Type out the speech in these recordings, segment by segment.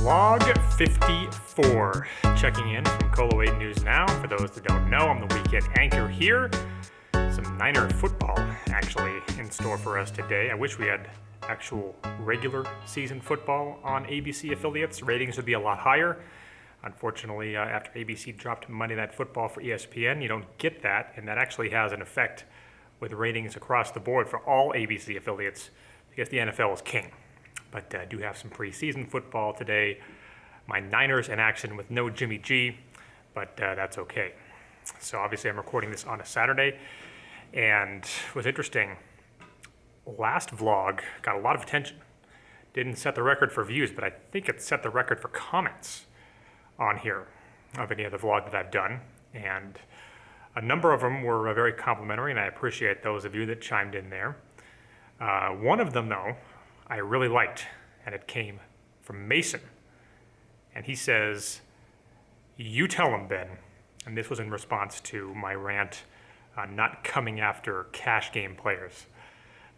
Vlog 54. Checking in from Colo 8 News Now. For those that don't know, I'm the weekend anchor here. Some Niner football actually in store for us today. I wish we had actual regular season football on ABC affiliates. Ratings would be a lot higher. Unfortunately, after ABC dropped Monday Night Football for ESPN, you don't get that, and that actually has an effect with ratings across the board for all ABC affiliates because the NFL is king. But I do have some preseason football today. My Niners in action with no Jimmy G, but that's okay. So obviously I'm recording this on a Saturday, and it was interesting. Last vlog got a lot of attention. Didn't set the record for views, but I think it set the record for comments on here of any other vlog that I've done. And a number of them were very complimentary, and I appreciate those of you that chimed in there. One of them, though, I really liked, and it came from Mason. And he says, "You tell him, Ben," and this was in response to my rant not coming after cash game players.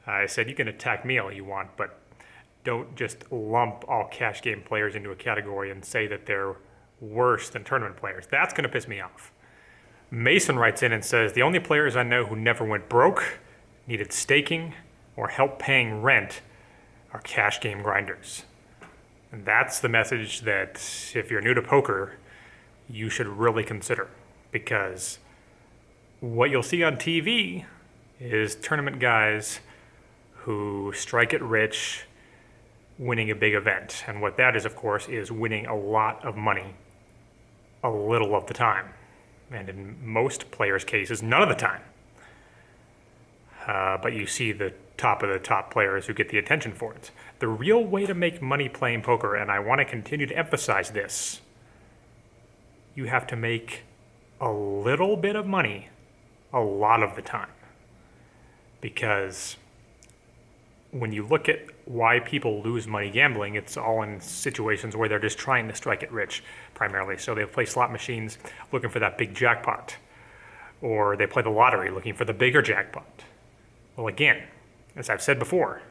I said, you can attack me all you want, but don't just lump all cash game players into a category and say that they're worse than tournament players. That's going to piss me off. Mason writes in and says, "The only players I know who never went broke, needed staking, or help paying rent are cash game grinders." And that's the message that if you're new to poker, you should really consider, because what you'll see on TV is tournament guys who strike it rich, winning a big event. And what that is, of course, is winning a lot of money a little of the time. And in most players' cases, none of the time. But you see the top of the top players who get the attention for it. The real way to make money playing poker, and I want to continue to emphasize this, you have to make a little bit of money a lot of the time. Because when you look at why people lose money gambling, it's all in situations where they're just trying to strike it rich, primarily. So they play slot machines looking for that big jackpot, or they play the lottery looking for the bigger jackpot. Well, again, as I've said before,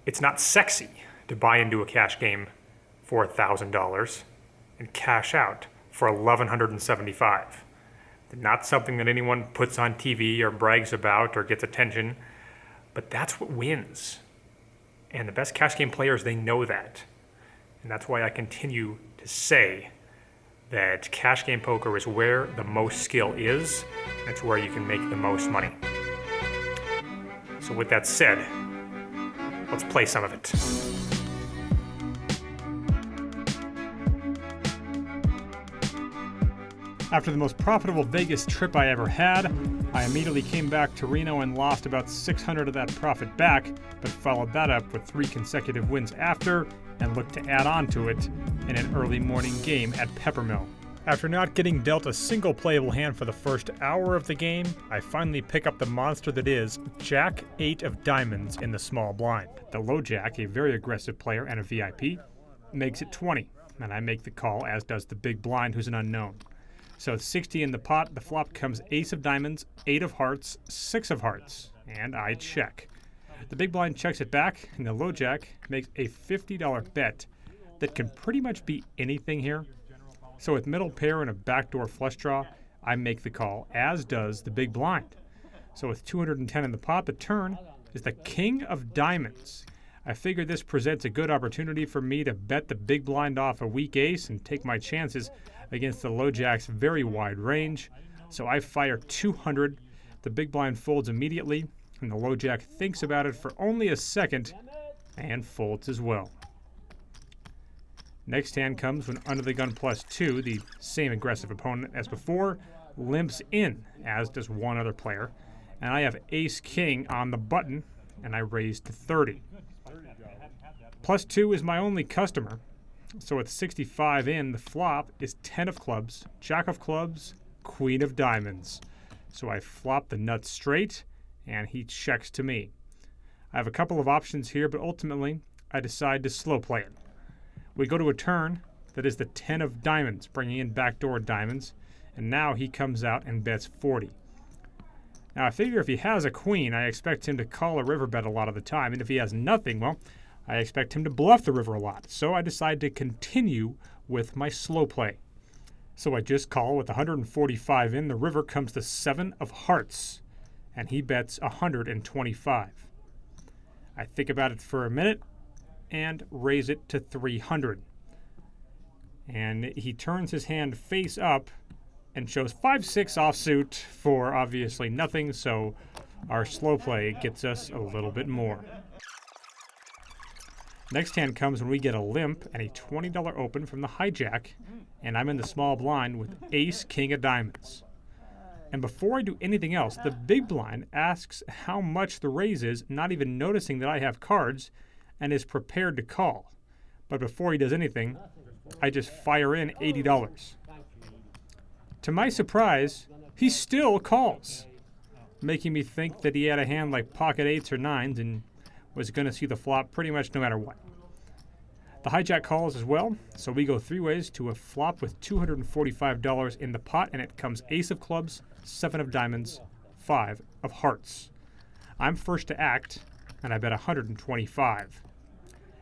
it's not sexy to buy into a cash game for $1,000 and cash out for $1,175. Not something that anyone puts on TV or brags about or gets attention, but that's what wins. And the best cash game players, they know that. And that's why I continue to say that cash game poker is where the most skill is, and it's where you can make the most money. So with that said, let's play some of it. After the most profitable Vegas trip I ever had, I immediately came back to Reno and lost about 600 of that profit back, but followed that up with 3 consecutive wins after, and looked to add on to it in an early morning game at Peppermill. After not getting dealt a single playable hand for the first hour of the game, I finally pick up the monster that is Jack 8 of diamonds in the small blind. The low jack, a very aggressive player and a VIP, makes it 20, and I make the call, as does the big blind, who's an unknown. So with 60 in the pot, the flop comes ace of diamonds, 8 of hearts, 6 of hearts, and I check. The big blind checks it back, and the low jack makes a $50 bet that can pretty much be anything here. So with middle pair and a backdoor flush draw, I make the call, as does the big blind. So with 210 in the pot, the turn is the king of diamonds. I figure this presents a good opportunity for me to bet the big blind off a weak ace and take my chances against the low jack's very wide range. So I fire 200. The big blind folds immediately, and the low jack thinks about it for only a second and folds as well. Next hand comes when under the gun +2, the same aggressive opponent as before, limps in, as does one other player. And I have ace-king on the button, and I raise to 30. +2 is my only customer. So with 65 in, the flop is 10 of clubs, jack of clubs, queen of diamonds. So I flop the nuts straight, and he checks to me. I have a couple of options here, but ultimately, I decide to slow play it. We go to a turn that is the 10 of diamonds, bringing in backdoor diamonds, and now he comes out and bets 40. Now I figure if he has a queen, I expect him to call a river bet a lot of the time, and if he has nothing, well, I expect him to bluff the river a lot, so I decide to continue with my slow play. So I just call with 145 in. The river comes to 7 of hearts, and he bets 125. I think about it for a minute and raise it to 300. And he turns his hand face up and shows 5-6 offsuit for obviously nothing, so our slow play gets us a little bit more. Next hand comes when we get a limp and a $20 open from the hijack, and I'm in the small blind with ace king of diamonds. And before I do anything else, the big blind asks how much the raise is, not even noticing that I have cards, and is prepared to call. But before he does anything, I just fire in $80. To my surprise, he still calls, making me think that he had a hand like pocket 8s or 9s and was going to see the flop pretty much no matter what. The hijack calls as well, so we go 3 ways to a flop with $245 in the pot, and it comes ace of clubs, 7 of diamonds, 5 of hearts. I'm first to act, and I bet 125.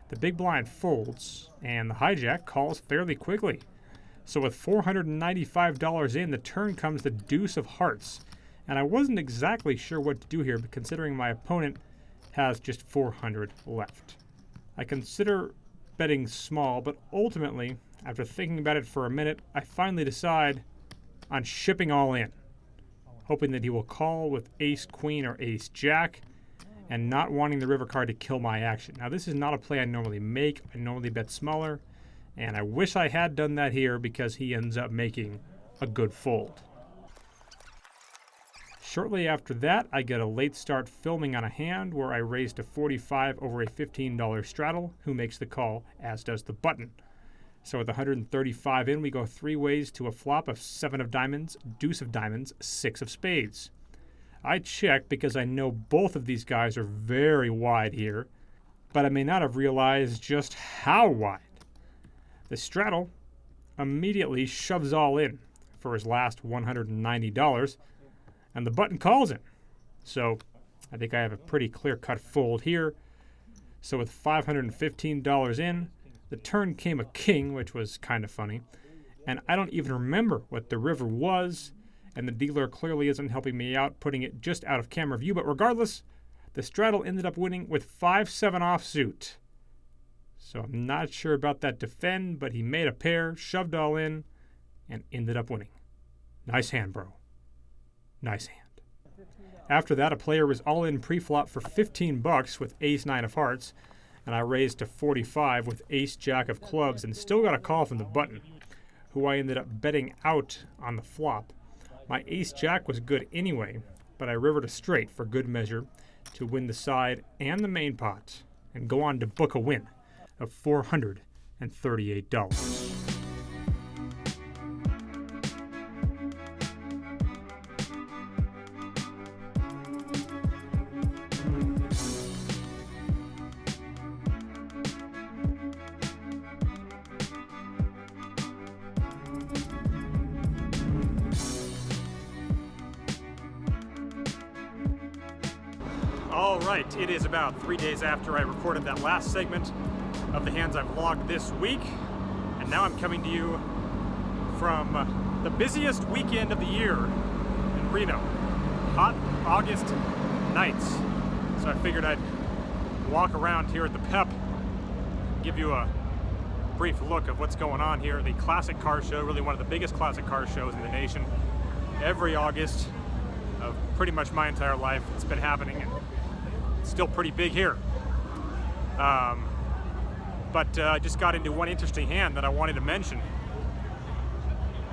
The big blind folds, and the hijack calls fairly quickly. So with $495 in, the turn comes the deuce of hearts, and I wasn't exactly sure what to do here, but considering my opponent has just 400 left. I consider betting small, but ultimately, after thinking about it for a minute, I finally decide on shipping all in, hoping that he will call with ace queen or ace jack, and not wanting the river card to kill my action. Now, this is not a play I normally make. I normally bet smaller, and I wish I had done that here because he ends up making a good fold. Shortly after that, I get a late start filming on a hand where I raise to 45 over a $15 straddle, who makes the call, as does the button. So with 135 in, we go 3 ways to a flop of 7 of diamonds, deuce of diamonds, 6 of spades. I check because I know both of these guys are very wide here, but I may not have realized just how wide. The straddle immediately shoves all in for his last $190, and the button calls him. So I think I have a pretty clear-cut fold here. So with $515 in, the turn came a king, which was kind of funny. And I don't even remember what the river was, and the dealer clearly isn't helping me out, putting it just out of camera view. But regardless, the straddle ended up winning with 5-7 offsuit. So I'm not sure about that defend, but he made a pair, shoved all in, and ended up winning. Nice hand, bro. Nice hand. After that, a player was all in pre-flop for $15 with ace-9 of hearts, and I raised to 45 with ace-jack of clubs and still got a call from the button, who I ended up betting out on the flop. My ace-jack was good anyway, but I rivered a straight for good measure to win the side and the main pot and go on to book a win of $438. All right, it is about 3 days after I recorded that last segment of the hands I've logged this week, and now I'm coming to you from the busiest weekend of the year in Reno. Hot August nights. So I figured I'd walk around here at the Pep, give you a brief look of what's going on here. The classic car show, really one of the biggest classic car shows in the nation. Every August of pretty much my entire life, it's been happening, and it's still pretty big here. But I just got into one interesting hand that I wanted to mention,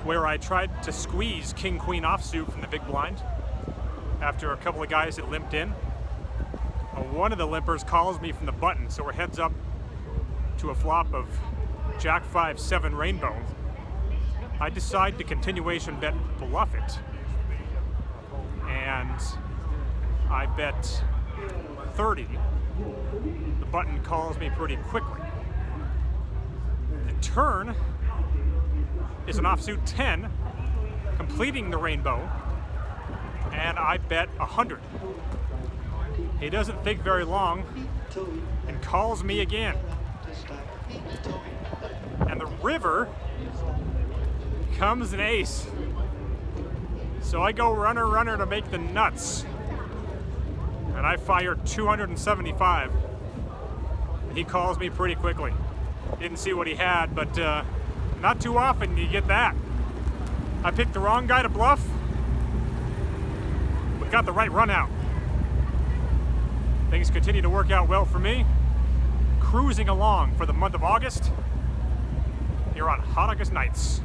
where I tried to squeeze king-queen offsuit from the big blind after a couple of guys had limped in. One of the limpers calls me from the button, so we're heads up to a flop of jack 5-7 rainbow. I decide to continuation bet bluff it, and I bet 30. The button calls me pretty quickly. The turn is an offsuit 10, completing the rainbow, and I bet 100. He doesn't think very long and calls me again. And the river comes an ace. So I go runner, runner to make the nuts. And I fire 275. He calls me pretty quickly. Didn't see what he had, but not too often you get that. I picked the wrong guy to bluff, but got the right run out. Things continue to work out well for me. Cruising along for the month of August here on Hot August Nights.